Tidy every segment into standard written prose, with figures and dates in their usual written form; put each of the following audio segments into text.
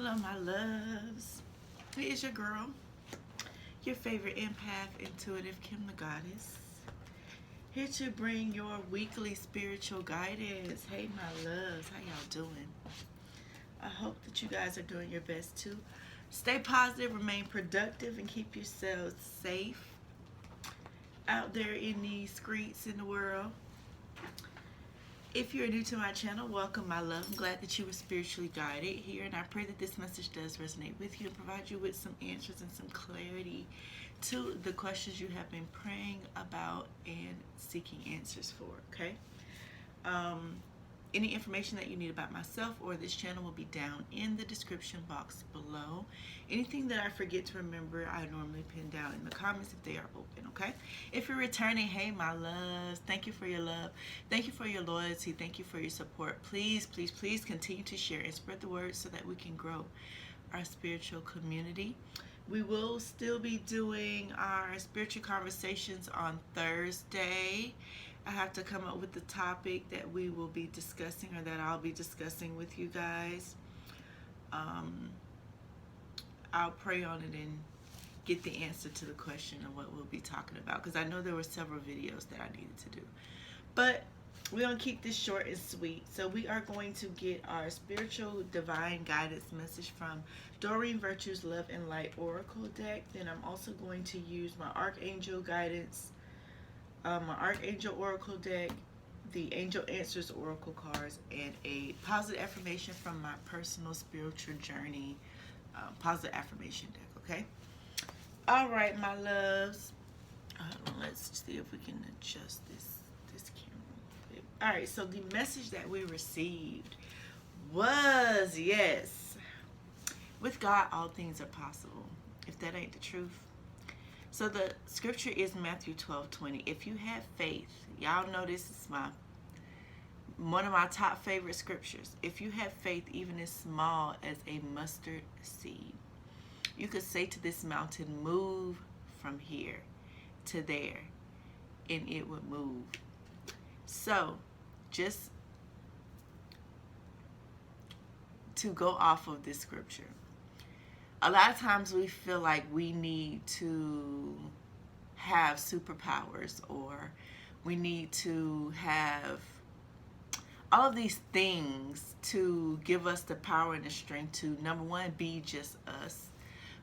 Hello, my loves. It is your girl, your favorite empath, intuitive Kim the Goddess, here to bring your weekly spiritual guidance. Hey, my loves, how y'all doing? I hope that you guys are doing your best to stay positive, remain productive, and keep yourselves safe out there in these streets in the world. If you're new to my channel, welcome, my love. I'm glad that you were spiritually guided here, and I pray that this message does resonate with you and provide you with some answers and some clarity to the questions you have been praying about and seeking answers for, okay? Any information that you need about myself or this channel will be down in the description box below. Anything that I forget to remember, I normally pin down in the comments if they are open, okay? If you're returning, hey, my loves, thank you for your love. Thank you for your loyalty. Thank you for your support. Please, please, please continue to share and spread the word so that we can grow our spiritual community. We will still be doing our spiritual conversations on Thursday. I have to come up with the topic that we will be discussing, or that I'll be discussing with you guys. I'll pray on it and get the answer to the question of what we'll be talking about, because I know there were several videos that I needed to do. But we're going to keep this short and sweet. So we are going to get our spiritual divine guidance message from Doreen Virtue's Love and Light Oracle deck. Then I'm also going to use my Archangel guidance, my Archangel Oracle deck, the Angel Answers Oracle cards, and a positive affirmation from my personal spiritual journey positive affirmation deck, okay? All right, my loves. Let's see if we can adjust this camera. All right, so the message that we received was, yes, with God, all things are possible. If that ain't the truth. So the scripture is Matthew 12:20. If you have faith, y'all know this is one of my top favorite scriptures. If you have faith even as small as a mustard seed, you could say to this mountain, move from here to there, and it would move. So just to go off of this scripture, a lot of times we feel like we need to have superpowers, or we need to have all of these things to give us the power and the strength to, number one, be just us,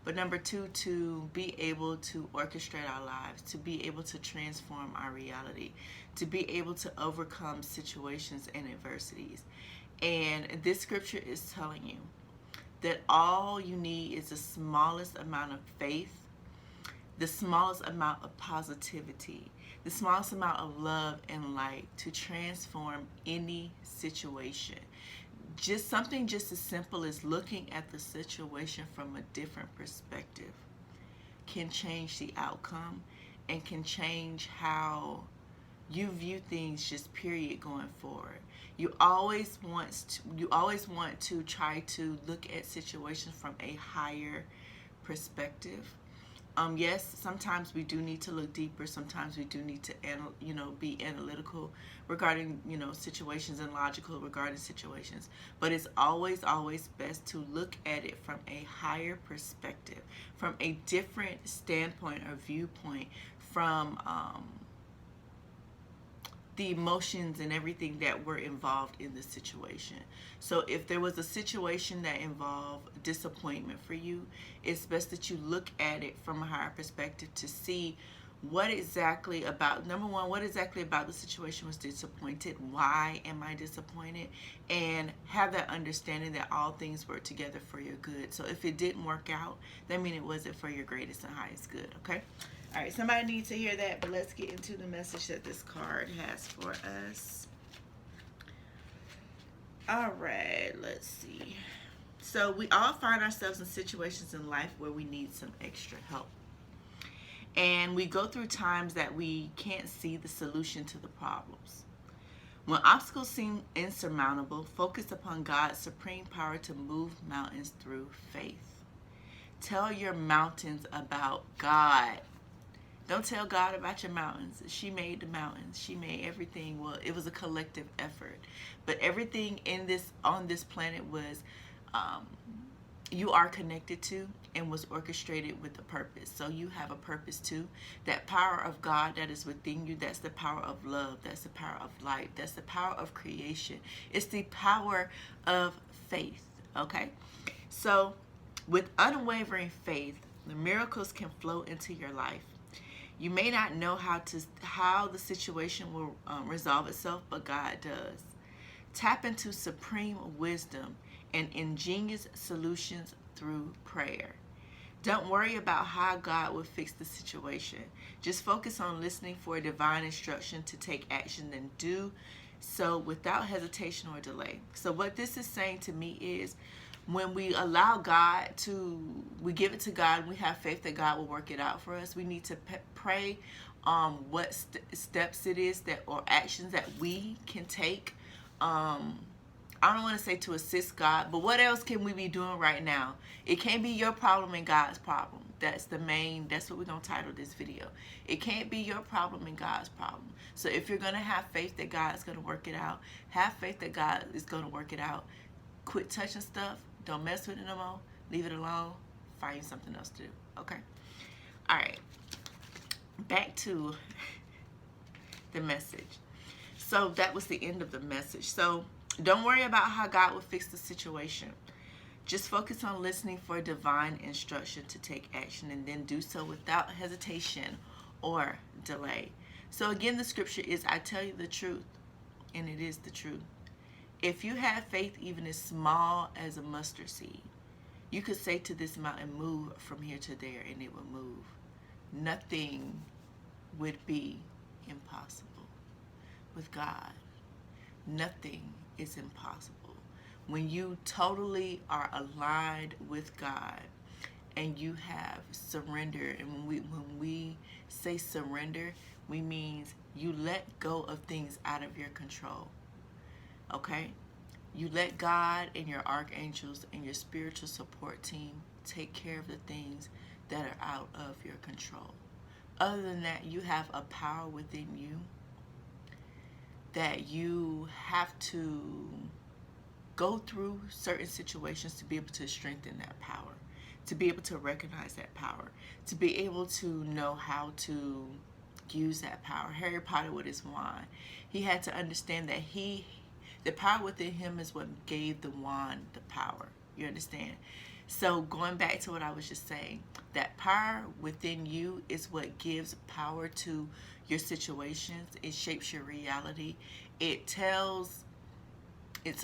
but number two, to be able to orchestrate our lives, to be able to transform our reality, to be able to overcome situations and adversities. And this scripture is telling you that all you need is the smallest amount of faith, the smallest amount of positivity, the smallest amount of love and light to transform any situation. Just something just as simple as looking at the situation from a different perspective can change the outcome and can change how you view things, just period, going forward. You always want to try to look at situations from a higher perspective. Yes, sometimes we do need to look deeper. Sometimes we do need to, be analytical regarding, situations, and logical regarding situations. But it's always best to look at it from a higher perspective, from a different standpoint or viewpoint, from the emotions and everything that were involved in the situation. So if there was a situation that involved disappointment for you, it's best that you look at it from a higher perspective to see what exactly about, number one, what exactly about the situation was disappointed, why am I disappointed, and have that understanding that all things work together for your good. So if it didn't work out, that means it wasn't for your greatest and highest good, okay? All right, somebody needs to hear that, but let's get into the message that this card has for us. All right, let's see. So we all find ourselves in situations in life where we need some extra help. And we go through times that we can't see the solution to the problems. When obstacles seem insurmountable, focus upon God's supreme power to move mountains through faith. Tell your mountains about God. Don't tell God about your mountains. She made the mountains. She made everything. Well, it was a collective effort. But everything on this planet was you are connected to and was orchestrated with a purpose. So you have a purpose too. That power of God that is within you, that's the power of love, that's the power of life, that's the power of creation. It's the power of faith, okay? So with unwavering faith, the miracles can flow into your life. You may not know how the situation will resolve itself, but God does. Tap into supreme wisdom and ingenious solutions through prayer. Don't worry about how God will fix the situation. Just focus on listening for divine instruction to take action and do so without hesitation or delay. So what this is saying to me is, when we allow God to, we give it to God and we have faith that God will work it out for us, we need to pray what steps it is that, or actions that we can take. I don't want to say to assist God, but what else can we be doing right now? It can't be your problem and God's problem. That's what we're going to title this video. It can't be your problem and God's problem. So if you're going to have faith that God is going to work it out, have faith that God is going to work it out. Quit touching stuff. Don't mess with it no more. Leave it alone. Find something else to do. Okay? All right. Back to the message. So that was the end of the message. So don't worry about how God will fix the situation. Just focus on listening for divine instruction to take action, and then do so without hesitation or delay. So again, the scripture is, I tell you the truth, and it is the truth. If you have faith even as small as a mustard seed, you could say to this mountain, move from here to there, and it will move. Nothing would be impossible with God. Nothing is impossible. When you totally are aligned with God and you have surrender, and when we say surrender, we means you let go of things out of your control. Okay? You let God and your archangels and your spiritual support team take care of the things that are out of your control. Other than that, you have a power within you that you have to go through certain situations to be able to strengthen that power, to be able to recognize that power, to be able to know how to use that power. Harry Potter with his wand, he had to understand that the power within him is what gave the wand the power. You understand? So going back to what I was just saying, that power within you is what gives power to your situations. It shapes your reality. It's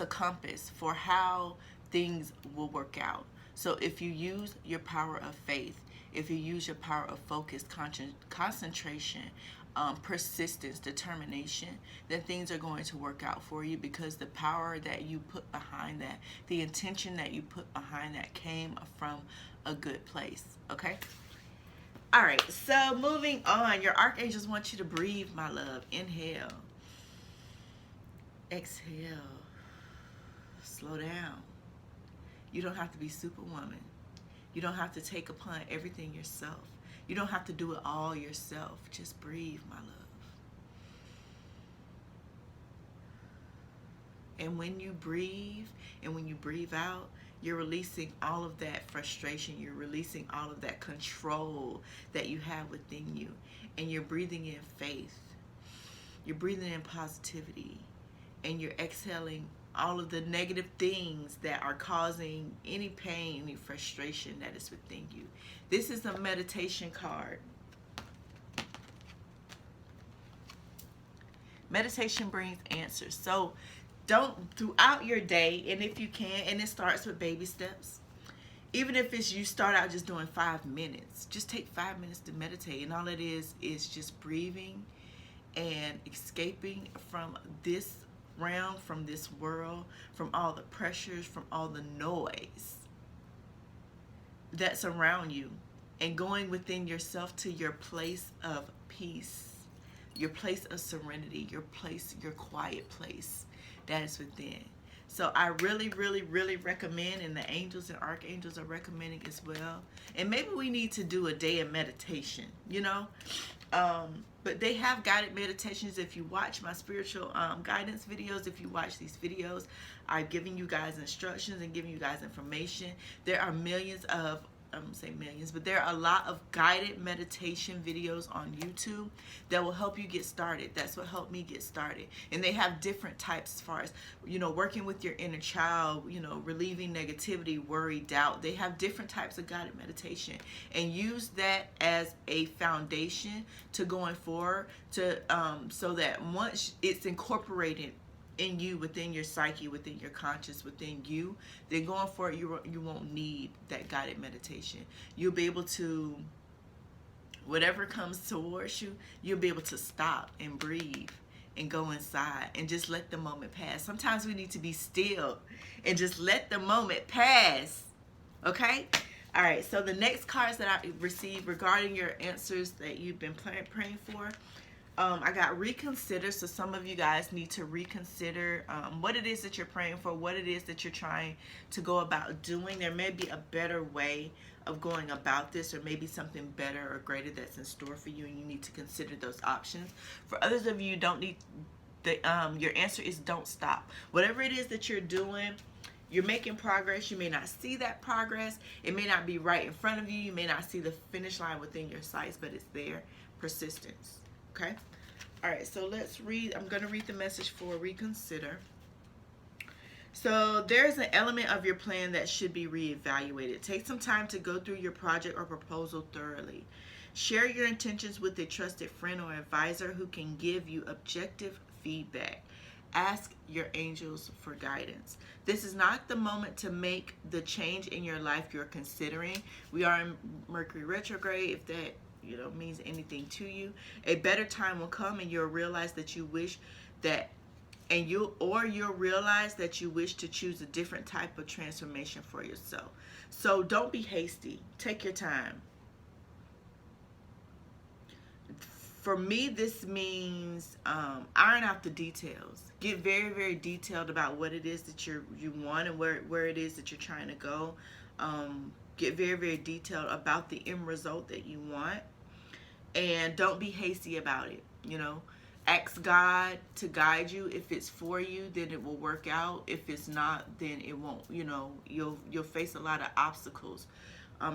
a compass for how things will work out. So if you use your power of faith, if you use your power of focus, concentration, persistence, determination, then things are going to work out for you, because the power that you put behind that, the intention that you put behind that came from a good place. Okay? All right, so moving on. Your archangels want you to breathe, my love. Inhale. Exhale. Slow down. You don't have to be Superwoman. You don't have to take upon everything yourself. You don't have to do it all yourself. Just breathe, my love. And when you breathe and when you breathe out, you're releasing all of that frustration. You're releasing all of that control that you have within you. And you're breathing in faith. You're breathing in positivity. And you're exhaling all of the negative things that are causing any pain, any frustration that is within you. This is a meditation card. Meditation brings answers. So throughout your day, and if you can, and it starts with baby steps. Even if it's you start out just doing 5 minutes, just take 5 minutes to meditate. And all it is just breathing and escaping from this realm, from this world, from all the pressures, from all the noise that's around you, and going within yourself to your place of peace, your place of serenity, your quiet place that is within. So I really, really, really recommend, and the angels and archangels are recommending as well. And maybe we need to do a day of meditation, you know. But they have guided meditations. If you watch my spiritual guidance videos, if you watch these videos, I'm giving you guys instructions and giving you guys information. There are millions of, I don't say millions, but there are a lot of guided meditation videos on YouTube that will help you get started. That's what helped me get started. And they have different types as far as, you know, working with your inner child, you know, relieving negativity, worry, doubt. They have different types of guided meditation, and use that as a foundation to going forward, to so that once it's incorporated in you, within your psyche, within your conscious, within you, then going forward, you won't need that guided meditation. You'll be able to, whatever comes towards you, you'll be able to stop and breathe and go inside and just let the moment pass. Sometimes we need to be still and just let the moment pass. Okay? All right, so the next cards that I received regarding your answers that you've been praying for, I got reconsider. So some of you guys need to reconsider what it is that you're praying for, what it is that you're trying to go about doing. There may be a better way of going about this, or maybe something better or greater that's in store for you, and you need to consider those options. For others of you, don't need your answer is don't stop. Whatever it is that you're doing, you're making progress. You may not see that progress. It may not be right in front of you. You may not see the finish line within your sights, but it's there. Persistence. Okay? All right, so let's read. I'm going to read the message for reconsider. So there's an element of your plan that should be reevaluated. Take some time to go through your project or proposal thoroughly. Share your intentions with a trusted friend or advisor who can give you objective feedback. Ask your angels for guidance. This is not the moment to make the change in your life you're considering. We are in Mercury retrograde, if that means anything to you. A better time will come, and you'll realize that you wish that, you'll realize that you wish to choose a different type of transformation for yourself. So don't be hasty. Take your time. For me, this means iron out the details. Get very, very detailed about what it is that you want and where it is that you're trying to go. Get very, very detailed about the end result that you want. And don't be hasty about it. Ask God to guide you. If it's for you, then it will work out. If it's not, then it won't. You'll face a lot of obstacles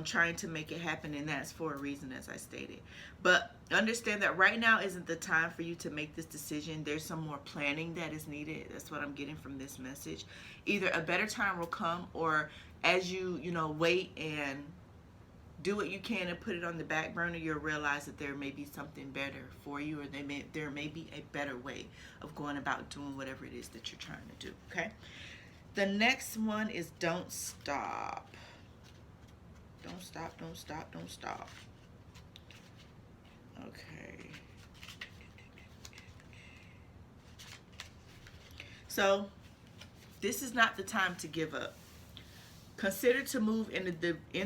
trying to make it happen, and that's for a reason, as I stated. But understand that right now isn't the time for you to make this decision. There's some more planning that is needed. That's what I'm getting from this message. Either a better time will come, or as you wait and do what you can and put it on the back burner, you'll realize that there may be something better for you, or there may be a better way of going about doing whatever it is that you're trying to do. Okay? The next one is don't stop. Don't stop, don't stop, don't stop. Okay. So, this is not the time to give up. Consider to move in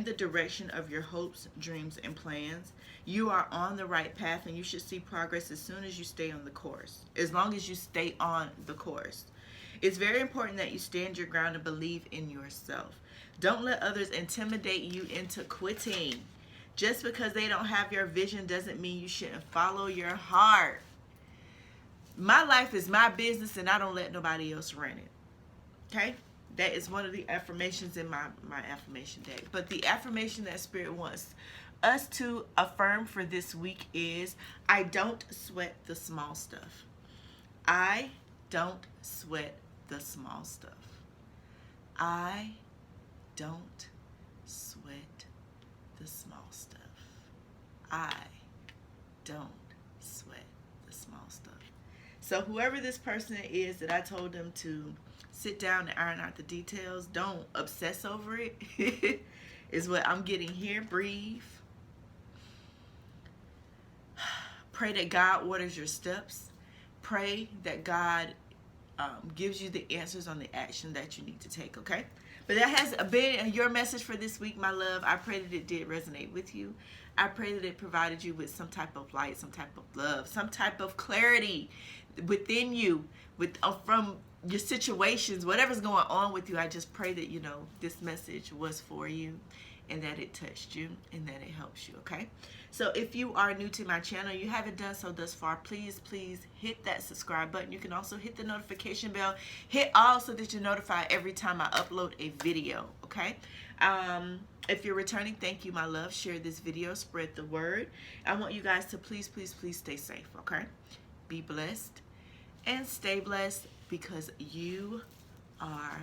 the direction of your hopes, dreams, and plans. You are on the right path, and you should see progress as soon as you stay on the course. As long as you stay on the course. It's very important that you stand your ground and believe in yourself. Don't let others intimidate you into quitting. Just because they don't have your vision doesn't mean you shouldn't follow your heart. My life is my business, and I don't let nobody else run it. Okay? That is one of the affirmations in my affirmation deck. But the affirmation that Spirit wants us to affirm for this week is, I don't sweat the small stuff. I don't sweat the small stuff. I don't sweat the small stuff. I don't sweat the small stuff. So whoever this person is that I told them to sit down and iron out the details, don't obsess over it, is what I'm getting here. Breathe. Pray that God orders your steps. Pray that God gives you the answers on the action that you need to take, okay? But that has been your message for this week, my love. I pray that it did resonate with you. I pray that it provided you with some type of light, some type of love, some type of clarity within you, from your situations, whatever's going on with you, I just pray that, you know, this message was for you and that it touched you and that it helps you, okay? So if you are new to my channel, you haven't done so thus far, please hit that subscribe button. You can also hit the notification bell. Hit all so that you're notified every time I upload a video, okay? If you're returning, thank you, my love. Share this video, spread the word. I want you guys to please stay safe, okay? Be blessed and stay blessed, because you are